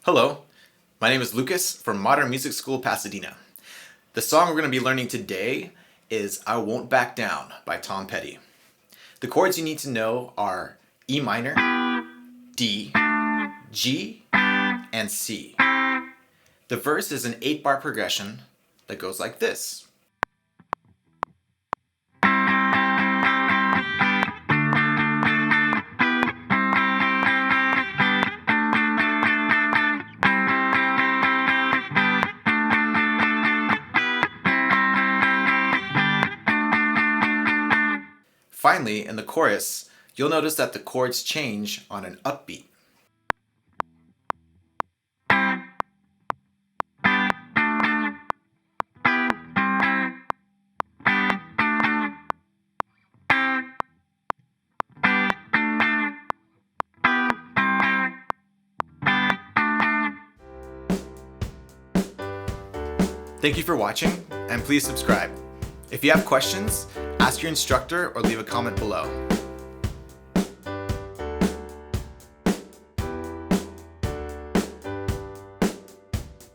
Hello, my name is Lucas from Modern Music School, Pasadena. The song we're going to be learning today is I Won't Back Down by Tom Petty. The chords you need to know are E minor, D, G, and C. The verse is an 8-bar progression that goes like this. Finally, in the chorus, you'll notice that the chords change on an upbeat. Thank you for watching, and please subscribe. If you have questions, ask your instructor or leave a comment below.